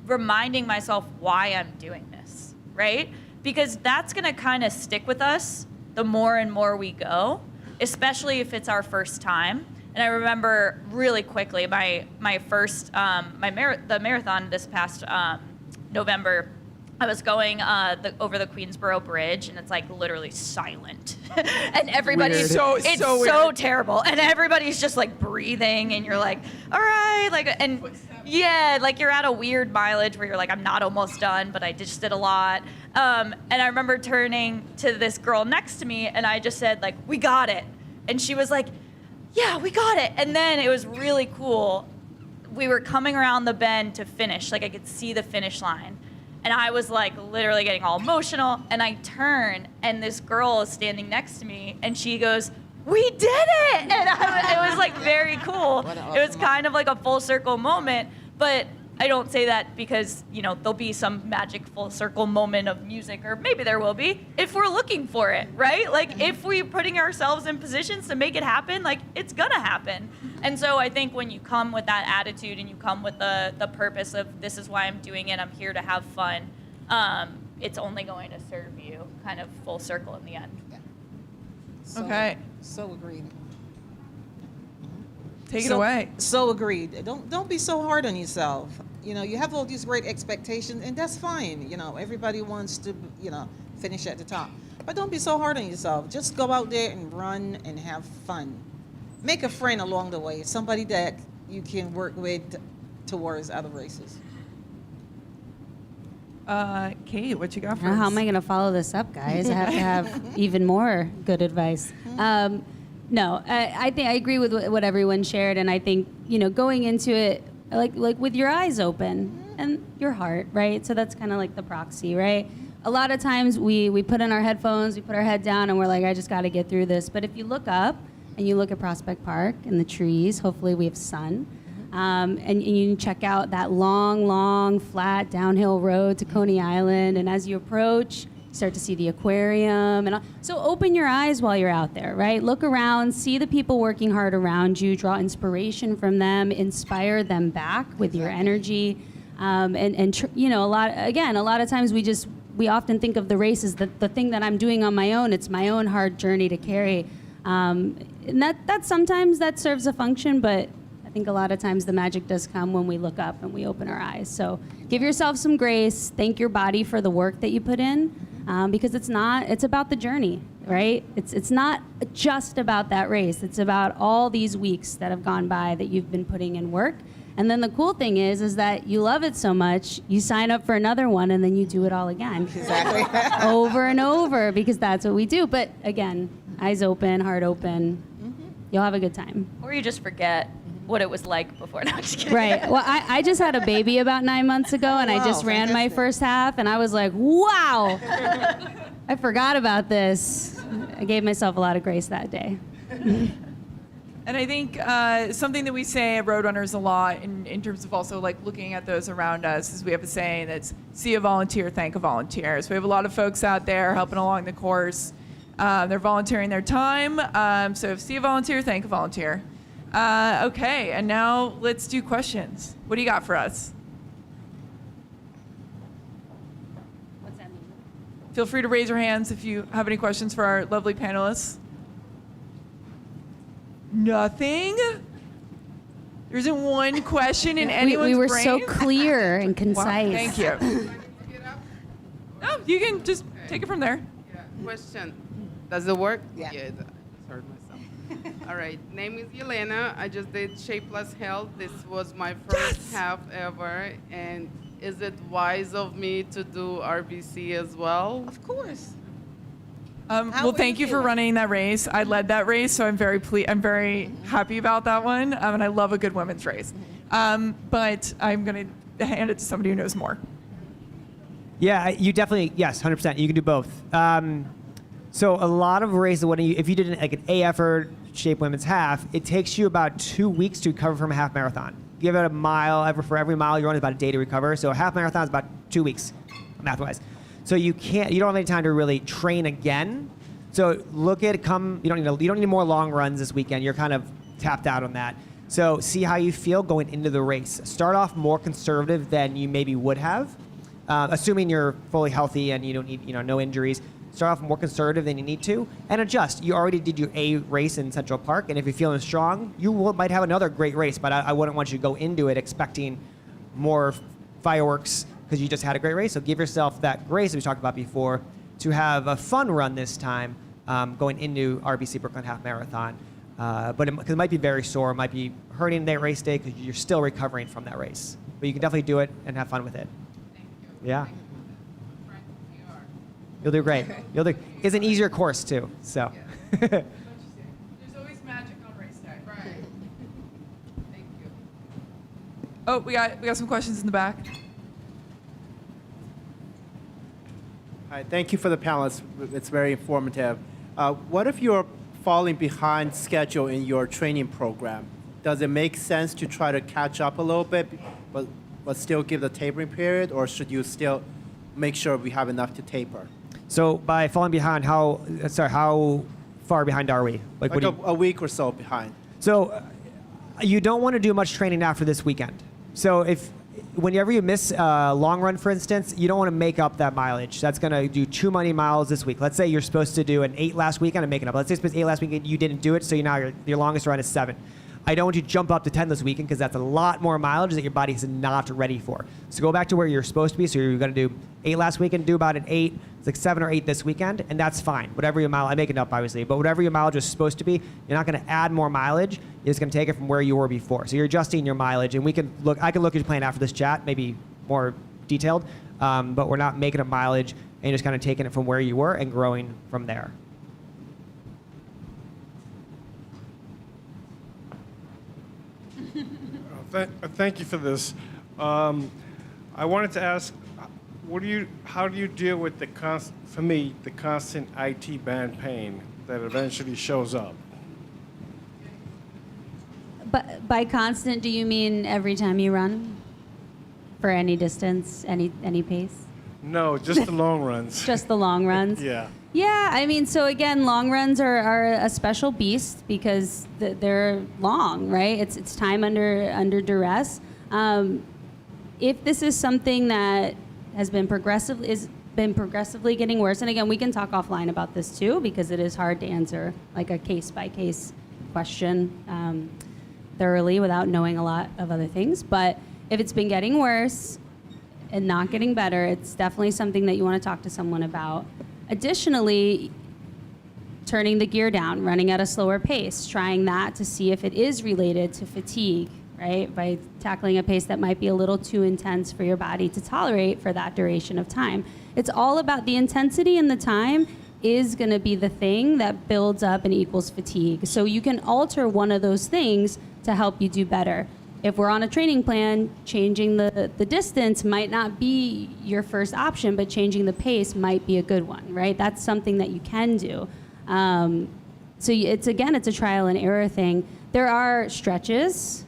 reminding myself why I'm doing this, right? Because that's gonna kind of stick with us the more and more we go, especially if it's our first time. And I remember really quickly my first the marathon this past November. I was going over the Queensboro Bridge, and it's like literally silent, and everybody's Weird. it's So so weird. terrible, and everybody's just like breathing, and you're like, all right, like, and yeah, like you're at a weird mileage where you're like, I'm not almost done, but I just did a lot. And I remember turning to this girl next to me, and I just said like, we got it, and she was like, yeah, we got it. And then it was really cool. We were coming around the bend to finish, like I could see the finish line. And I was like literally getting all emotional, and I turn, and this girl is standing next to me, and she goes, we did it! And it was like very cool. What an It was awesome kind of like a full circle moment, but I don't say that because, you know, there'll be some magic full circle moment of music, or maybe there will be, if we're looking for it, right? Like if we're putting ourselves in positions to make it happen, like it's gonna happen. And so I think when you come with that attitude and you come with the purpose of this is why I'm doing it, I'm here to have fun, it's only going to serve you kind of full circle in the end. Okay. So agreed. Take it away. So agreed. Don't be so hard on yourself. You know, you have all these great expectations, and that's fine. You know, everybody wants to, you know, finish at the top. But don't be so hard on yourself. Just go out there and run and have fun. Make a friend along the way, somebody that you can work with towards other races. Kate, what you got for us? How am I going to follow this up, guys? I have to have even more good advice. No, I think I agree with what everyone shared, and I think, you know, going into it like with your eyes open and your heart, right? So that's kind of like the proxy, right? A lot of times we put in our headphones, we put our head down, and we're like, I just got to get through this. But if you look up and you look at Prospect Park and the trees, hopefully we have sun. And you check out that long, flat downhill road to Coney Island. And as you approach, you start to see the aquarium. And so open your eyes while you're out there, right? Look around, see the people working hard around you, draw inspiration from them, inspire them back with your energy. You know, a lot of times we often think of the race as the thing that I'm doing on my own. It's my own hard journey to carry. And that sometimes that serves a function, but I think a lot of times the magic does come when we look up and we open our eyes. So give yourself some grace. Thank your body for the work that you put in, because it's about the journey, right? It's not just about that race. It's about all these weeks that have gone by that you've been putting in work. And then the cool thing is that you love it so much, you sign up for another one, and then you do it all again. Exactly. Over and over, because that's what we do. But again, eyes open, heart open. You'll have a good time. Or you just forget what it was like before. No, I'm just kidding. Right. Well, I just had a baby about 9 months ago, and I Wow, just ran my fantastic. first half, and I was like, wow, I forgot about this. I gave myself a lot of grace that day. And I think something that we say at Roadrunners a lot in terms of also like looking at those around us is we have a saying that's see a volunteer, thank a volunteer. So we have a lot of folks out there helping along the course. They're volunteering their time. So if see a volunteer, thank a volunteer. Okay, and now let's do questions. What do you got for us? What's that mean? Feel free to raise your hands if you have any questions for our lovely panelists. Nothing? There isn't one question in anyone's we were brain? so clear and Wow, concise. thank you. No, you can just take it from there. Yeah. Question. Does it work? Yeah. I just heard myself. All right. Name is Yelena. I just did Shape Plus Health. This was my first half ever. And is it wise of me to do RBC as well? Of course. Well, How thank are you you for feeling? running that race. I led that race, so I'm very happy about that one. And I love a good women's race. But I'm going to hand it to somebody who knows more. Yeah, you definitely, yes, 100%. You can do both. So a lot of races, if you did like an AF or Shape Women's Half, it takes you about 2 weeks to recover from a half marathon. Give it a mile, for every mile you run is about a day to recover. So a half marathon is about 2 weeks, math-wise. So you don't have any time to really train again. So you don't need more long runs this weekend. You're kind of tapped out on that. So see how you feel going into the race. Start off more conservative than you maybe would have, assuming you're fully healthy and you don't need no injuries. Start off more conservative than you need to, and adjust. You already did your A race in Central Park, and if you're feeling strong, might have another great race. But I wouldn't want you to go into it expecting more fireworks because you just had a great race. So give yourself that grace that we talked about before to have a fun run this time going into RBC Brooklyn Half Marathon. But it might be very sore, it might be hurting that race day because you're still recovering from that race. But you can definitely do it and have fun with it. Thank you. Yeah. Thank you. Frank, you are. You'll do great. It's an easier course too. So. There's always magic on race day. Right. Thank you. Oh, we got some questions in the back. Hi, thank you for the panel. It's very informative. What if you're falling behind schedule in your training program? Does it make sense to try to catch up a little bit, but still give the tapering period, or should you still make sure we have enough to taper? So by falling behind, how far behind are we? Like a week or so behind. So you don't want to do much training after this weekend. So whenever you miss a long run, for instance, you don't want to make up that mileage. That's going to do too many miles this week. Let's say you're supposed to do an 8 last weekend and make it up. Let's say you're supposed to 8 last weekend, you didn't do it, so now your longest run is 7. I don't want you to jump up to 10 this weekend because that's a lot more mileage that your body is not ready for. So go back to where you're supposed to be. So you're going to do 8 last weekend, do about an 8. It's like 7 or 8 this weekend, and that's fine. Whatever your mileage, I make it up obviously, but whatever your mileage is supposed to be, you're not going to add more mileage. You're just going to take it from where you were before. So you're adjusting your mileage, and I can look at your plan after this chat, maybe more detailed, but we're not making up mileage, and you're just kind of taking it from where you were and growing from there. Thank you for this. I wanted to ask, how do you deal with the constant IT band pain that eventually shows up? But by constant, do you mean every time you run? For any distance, any pace? No, just the long runs. Just the long runs? Yeah. Yeah, I mean, so again, long runs are a special beast because they're long, right? It's time under duress. If this is something that has been progressively getting worse, and again, we can talk offline about this too because it is hard to answer like a case by case question thoroughly without knowing a lot of other things. But if it's been getting worse and not getting better, it's definitely something that you want to talk to someone about. Additionally, turning the gear down, running at a slower pace, trying that to see if it is related to fatigue, right? By tackling a pace that might be a little too intense for your body to tolerate for that duration of time. It's all about the intensity, and the time is going to be the thing that builds up and equals fatigue. So you can alter one of those things to help you do better. If we're on a training plan, changing the distance might not be your first option, but changing the pace might be a good one, right? That's something that you can do. So it's a trial and error thing. There are stretches,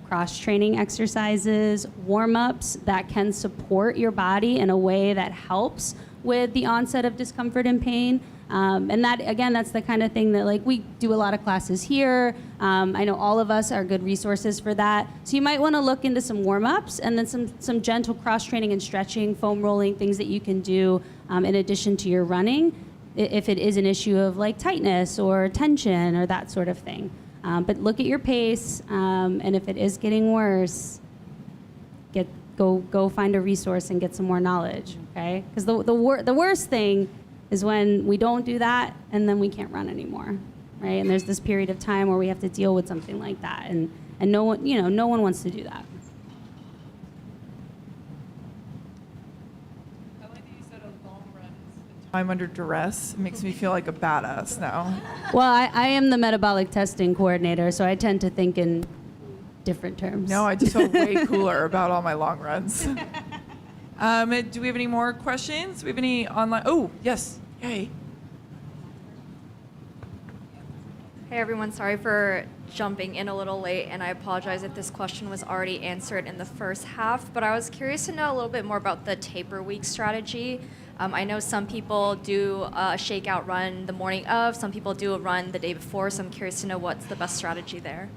cross-training exercises, warm-ups that can support your body in a way that helps with the onset of discomfort and pain. And that, again, that's the kind of thing that we do a lot of classes here. I know all of us are good resources for that. So you might want to look into some warm-ups and then some gentle cross-training and stretching, foam rolling, things that you can do in addition to your running if it is an issue of tightness or tension or that sort of thing. But look at your pace, and if it is getting worse, go find a resource and get some more knowledge, okay? Because the worst thing is when we don't do that and then we can't run anymore, right? And there's this period of time where we have to deal with something like that, and no one wants to do that. I like that you said a long run is the time under duress. It makes me feel like a badass now. Well, I am the metabolic testing coordinator, so I tend to think in different terms. No, I just felt way cooler about all my long runs. Do we have any more questions? Do we have any online? Oh, yes. Yay. Hey everyone, sorry for jumping in a little late, and I apologize if this question was already answered in the first half, but I was curious to know a little bit more about the taper week strategy. I know some people do a shakeout run the morning of, some people do a run the day before, so I'm curious to know what's the best strategy there.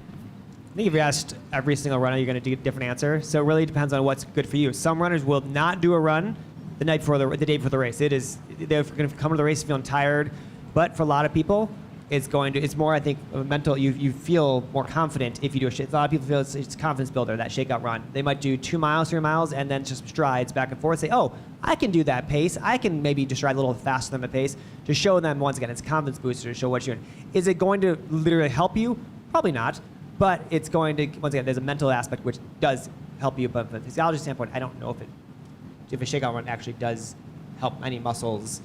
I think if you asked every single runner, you're going to get a different answer. So it really depends on what's good for you. Some runners will not do a run the day before the race. They're going to come to the race feeling tired, but for a lot of people, it's more, I think, mental. You feel more confident if you do a lot of people feel it's a confidence builder, that shakeout run. They might do 2 miles, 3 miles, and then just strides back and forth. Say, oh, I can do that pace. I can maybe just ride a little faster than the pace. To show them, once again, it's a confidence booster to show what you're doing. Is it going to literally help you? Probably not. But it's going to, once again, there's a mental aspect which does help you. But from a physiology standpoint, I don't know if a shakeout run actually does help any muscles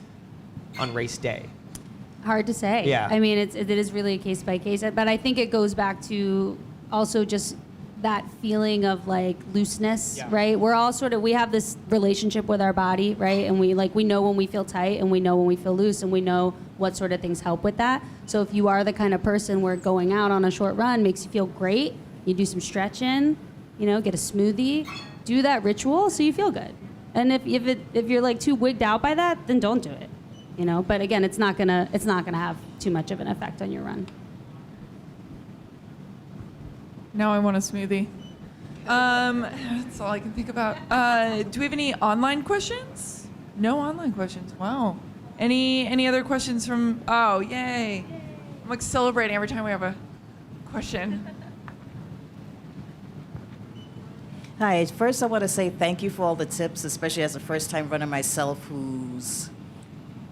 on race day. Hard to say. Yeah. I mean, it is really a case by case, but I think it goes back to also just that feeling of like looseness, Yeah. right? We're all we have this relationship with our body, right? And we know when we feel tight and we know when we feel loose, and we know what sort of things help with that. So if you are the kind of person where going out on a short run makes you feel great, you do some stretching, get a smoothie, do that ritual so you feel good. And if you're like too wigged out by that, then don't do it. But again, it's not gonna have too much of an effect on your run. Now I want a smoothie. That's all I can think about. Do we have any online questions? No online questions. Wow. Any other questions from? Oh, yay! I'm like celebrating every time we have a question. Hi. First, I want to say thank you for all the tips, especially as a first-time runner myself who's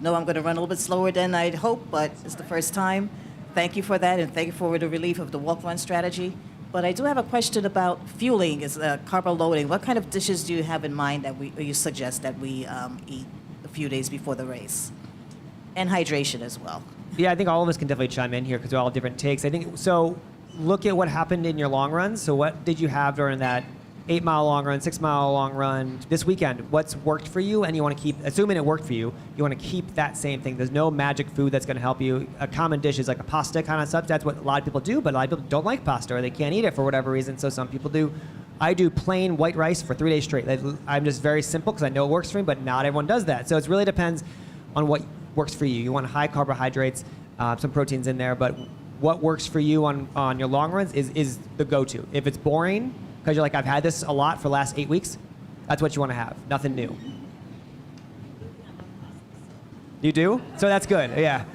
know I'm going to run a little bit slower than I'd hope, but it's the first time. Thank you for that, and thank you for the relief of the walk-run strategy. But I do have a question about fueling, carb loading. What kind of dishes do you have in mind that you suggest that we eat a few days before the race? And hydration as well. Yeah, I think all of us can definitely chime in here because they're all different takes. I think so. Look at what happened in your long runs. So what did you have during that 8-mile long run, 6-mile long run this weekend? What's worked for you? And you want to keep, assuming it worked for you, you want to keep that same thing. There's no magic food that's going to help you. A common dish is like a pasta kind of stuff. That's what a lot of people do, but a lot of people don't like pasta or they can't eat it for whatever reason. So some people do. I do plain white rice for 3 days straight. I'm just very simple because I know it works for me, but not everyone does that. So it really depends on what works for you. You want high carbohydrates, some proteins in there, but what works for you on your long runs is the go-to. If it's boring, because you're like, I've had this a lot for the last 8 weeks, that's what you want to have. Nothing new. You do? So that's good, yeah.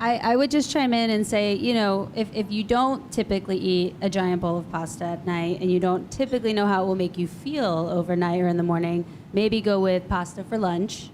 I would just chime in and say, if you don't typically eat a giant bowl of pasta at night and you don't typically know how it will make you feel overnight or in the morning, maybe go with pasta for lunch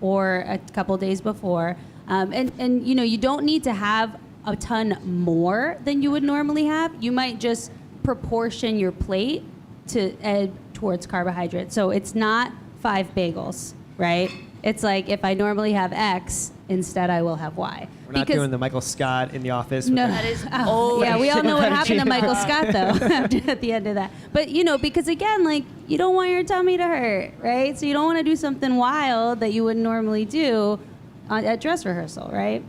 or a couple days before. And you don't need to have a ton more than you would normally have. You might just proportion your plate to add towards carbohydrates. So it's not 5 bagels, right? It's like if I normally have X, instead I will have Y. We're not doing the Michael Scott in the office. No, That is yeah, we all know what happened to Michael Scott though at the end of that. But because again, like you don't want your tummy to hurt, right? So you don't want to do something wild that you wouldn't normally do at dress rehearsal, right?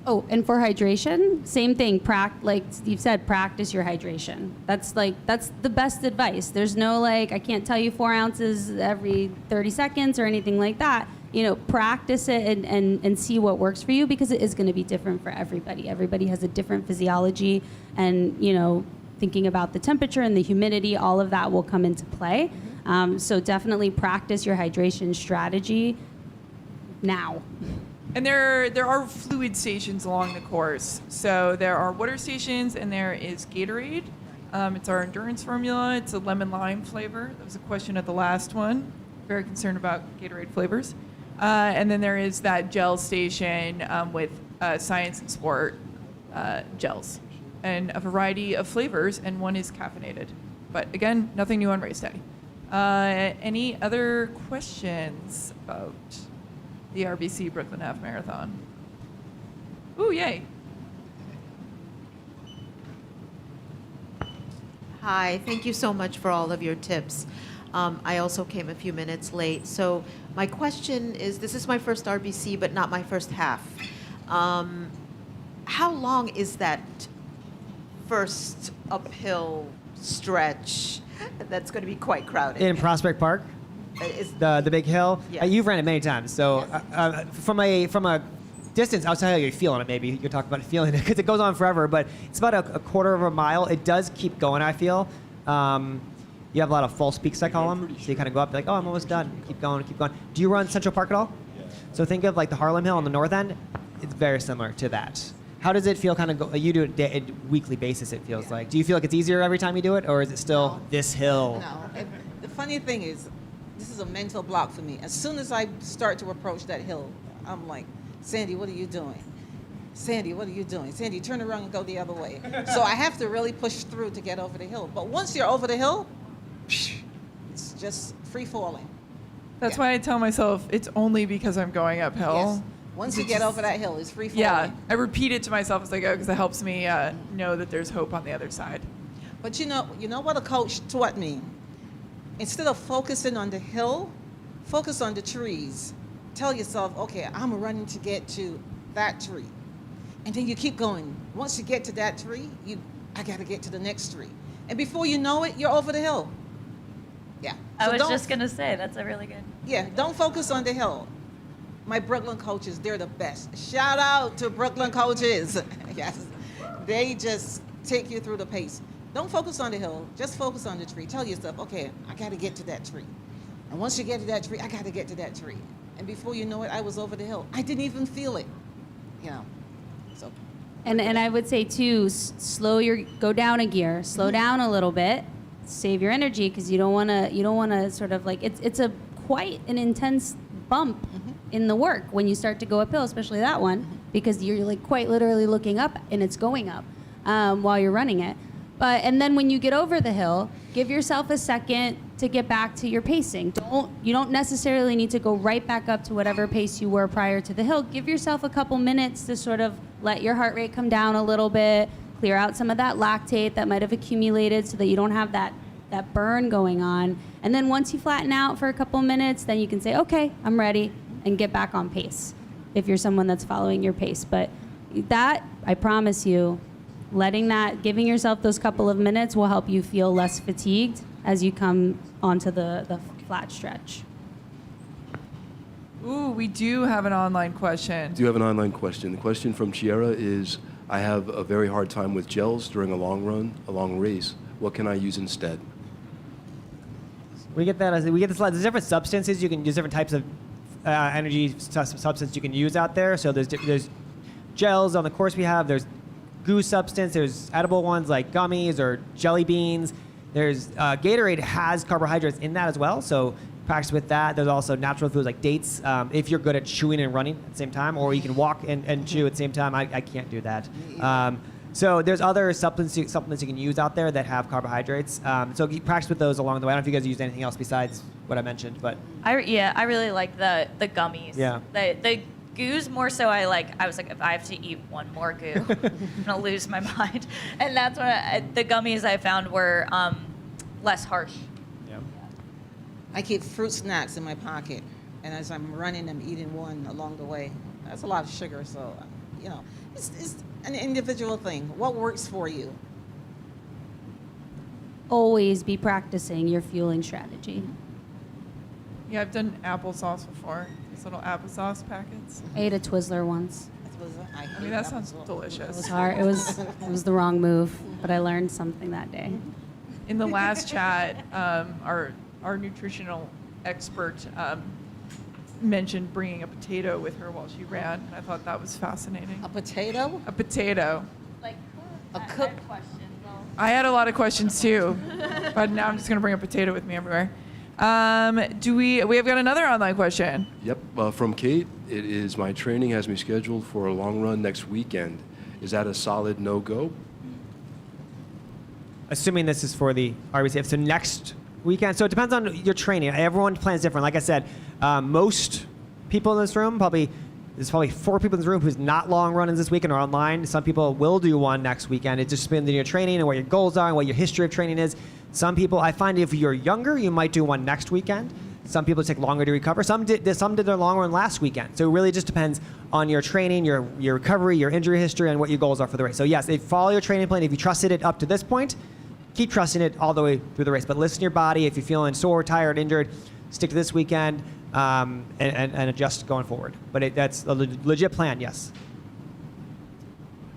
Oh, and for hydration, same thing. Like Steve said, practice your hydration. That's the best advice. There's no I can't tell you 4 ounces every 30 seconds or anything like that. Practice it and see what works for you because it is going to be different for everybody. Everybody has a different physiology, and thinking about the temperature and the humidity, all of that will come into play. So definitely practice your hydration strategy now. And there are fluid stations along the course. So there are water stations and there is Gatorade. It's our endurance formula. It's a lemon lime flavor. That was a question at the last one. Very concerned about Gatorade flavors. And then there is that gel station with science and sport gels and a variety of flavors, and one is caffeinated. But again, nothing new on race day. Any other questions about the RBC Brooklyn Half Marathon? Ooh, yay. Hi, thank you so much for all of your tips. I also came a few minutes late. So my question is, this is my first RBC, but not my first half. How long is that first uphill stretch that's going to be quite crowded? In Prospect Park, Is- the big hill. Yes. You've ran it many times, so from a distance, I'll tell you how you feel on it. Maybe you're talking about feeling it because it goes on forever, but it's about a quarter of a mile. It does keep going, I feel. You have a lot of false peaks, I call them. So you kind of go up, like, oh, I'm almost done. Keep going, keep going. Do you run Central Park at all? Yeah. So think of like the Harlem Hill on the north end. It's very similar to that. How does it feel? Kind of go. You do it a weekly basis. It feels like. Do you feel like it's easier every time you do it, or is it still this hill? No. The funny thing is, this is a mental block for me. As soon as I start to approach that hill, I'm like, Sandy, what are you doing? Sandy, what are you doing? Sandy, turn around and go the other way. So I have to really push through to get over the hill. But once you're over the hill, it's just free falling. That's Yeah. why I tell myself it's only because I'm going uphill. Yes. Once you get over that hill, it's free falling. Yeah, I repeat it to myself as I go because it helps me know that there's hope on the other side. But you know what a coach taught me? Instead of focusing on the hill, focus on the trees. Tell yourself, okay, I'm running to get to that tree. And then you keep going. Once you get to that tree, I got to get to the next tree. And before you know it, you're over the hill. Yeah. I So was don't- just going to say, that's a really good. Yeah, don't focus on the hill. My Brooklyn coaches, they're the best. Shout out to Brooklyn coaches. Yes. They just take you through the pace. Don't focus on the hill, just focus on the tree. Tell yourself, okay, I got to get to that tree. And once you get to that tree, I got to get to that tree. And before you know it, I was over the hill. I didn't even feel it. You know. So And I would say too, go down a gear, slow down a little bit, save your energy because you don't want to sort of like it's a quite an intense bump in the work when you start to go uphill, especially that one because you're like quite literally looking up and it's going up while you're running it. And then when you get over the hill, give yourself a second to get back to your pacing. You don't necessarily need to go right back up to whatever pace you were prior to the hill. Give yourself a couple minutes to sort of let your heart rate come down a little bit, clear out some of that lactate that might have accumulated so that you don't have that burn going on. And then once you flatten out for a couple minutes, then you can say, okay, I'm ready, and get back on pace if you're someone that's following your pace. But that, I promise you, giving yourself those couple of minutes will help you feel less fatigued as you come onto the flat stretch. Ooh, we do have an online question. Do you have an online question? The question from Chiara is, I have a very hard time with gels during a long run, a long race. What can I use instead? We get this. There's different substances you can use, different types of energy substance you can use out there. So there's gels on the course we have. There's goo substance. There's edible ones like gummies or jelly beans. There's Gatorade has carbohydrates in that as well. So practice with that. There's also natural foods like dates. If you're good at chewing and running at the same time, or you can walk and chew at the same time. I can't do that. So there's other supplements you can use out there that have carbohydrates. So you practice with those along the way. I don't know if you guys used anything else besides what I mentioned, but I really like the gummies. Yeah. The goos more so. I was like, if I have to eat one more goo, I'm gonna lose my mind. And that's when the gummies I found were less harsh. yeah. I keep fruit snacks in my pocket, and as I'm running, I'm eating one along the way. That's a lot of sugar, so it's an individual thing. What works for you? Always be practicing your fueling strategy. Yeah, I've done applesauce before. These little applesauce packets. I ate a Twizzler once. I mean, that sounds It was delicious. hard. It was the wrong move, but I learned something that day. In the last chat, our nutritional expert mentioned bringing a potato with her while she ran, and I thought that was fascinating. A potato? A potato. Like A cook. I had a lot of questions too, but now I'm just gonna bring a potato with me everywhere. We have got another online question. Yep, from Kate. It is my training has me scheduled for a long run next weekend. Is that a solid no-go? Assuming this is for the RBC, so next weekend. So it depends on your training. Everyone plans different. Like I said, most people in this room, there's probably 4 people in this room who's not long runners this weekend or online. Some people will do one next weekend. It just depends on your training and what your goals are and what your history of training is. Some people, I find if you're younger, you might do one next weekend. Some people take longer to recover. Some did their long run last weekend. So it really just depends on your training, your recovery, your injury history, and what your goals are for the race. So yes, if follow your training plan. If you trusted it up to this point, keep trusting it all the way through the race. But listen to your body. If you're feeling sore, tired, injured, stick to this weekend and adjust going forward. But that's a legit plan, yes.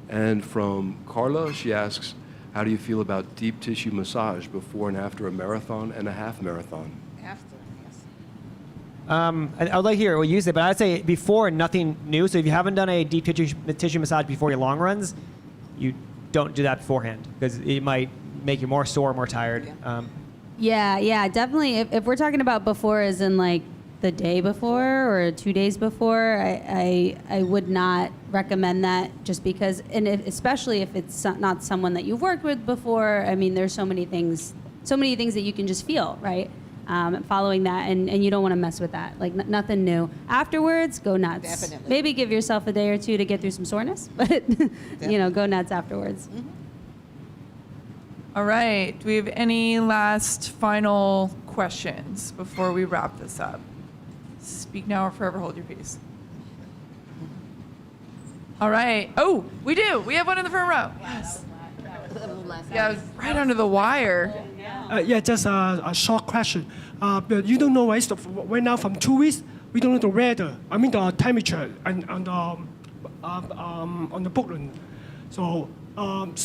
And from Carla, she asks, how do you feel about deep tissue massage before and after a marathon and a half marathon? After, yes. I would like to hear what you say, but I'd say before, nothing new. So if you haven't done a deep tissue massage before your long runs, you don't do that beforehand because it might make you more sore, more tired. Yeah, definitely. If we're talking about before as in like the day before or 2 days before, I would not recommend that just because, and especially if it's not someone that you've worked with before. I mean, there's so many things that you can just feel, right? Following that, and you don't want to mess with that. Like nothing new. Afterwards, go nuts. Definitely. Maybe give yourself a day or two to get through some soreness, but go nuts afterwards. Mm-hmm. All right. Do we have any last final questions before we wrap this up? Speak now or forever hold your peace. All right. Oh, we do. We have one in the front row. Yes. Yeah, right under the wire. Just a short question. But you don't know, right? So right now, from 2 weeks, we don't know the weather. I mean the temperature and on the Brooklyn. So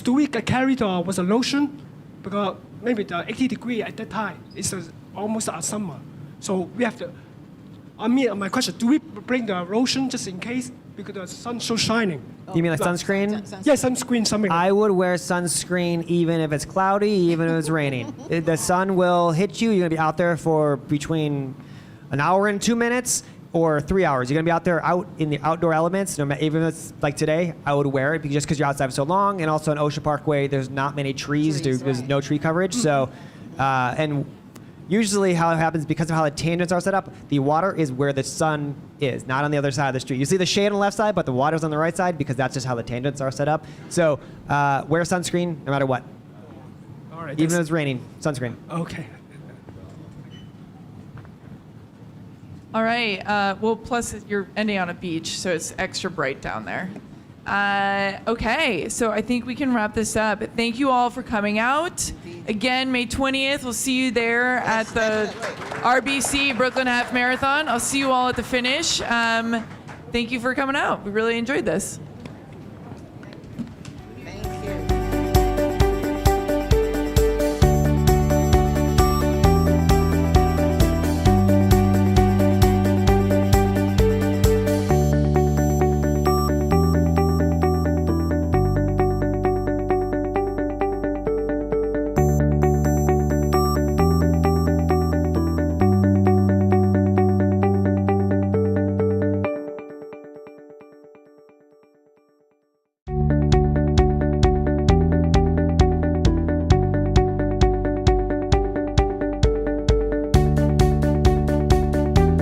do we carry was a lotion? Because maybe the 80 degree at that time is almost a summer. So we have to. My question: do we bring the lotion just in case because the sun's so shining? You mean like sunscreen? Yeah, sunscreen. Something. I would wear sunscreen even if it's cloudy, even if it's raining. The sun will hit you. You're gonna be out there for between an hour and 2 minutes or 3 hours. You're gonna be out there out in the outdoor elements. No matter, even if it's like today, I would wear it just because you're outside for so long. And also in Ocean Parkway, there's not many trees. There's no tree coverage. So, and usually how it happens because of how the tangents are set up, the water is where the sun is, not on the other side of the street. You see the shade on the left side, but the water's on the right side because that's just how the tangents are set up. So wear sunscreen no matter what. All right. Even if it's raining, sunscreen. Okay. All right. Well, plus you're ending on a beach, so it's extra bright down there. Okay, so I think we can wrap this up. Thank you all for coming out. Again, May 20th, we'll see you there at the RBC Brooklyn Half Marathon. I'll see you all at the finish. Thank you for coming out. We really enjoyed this.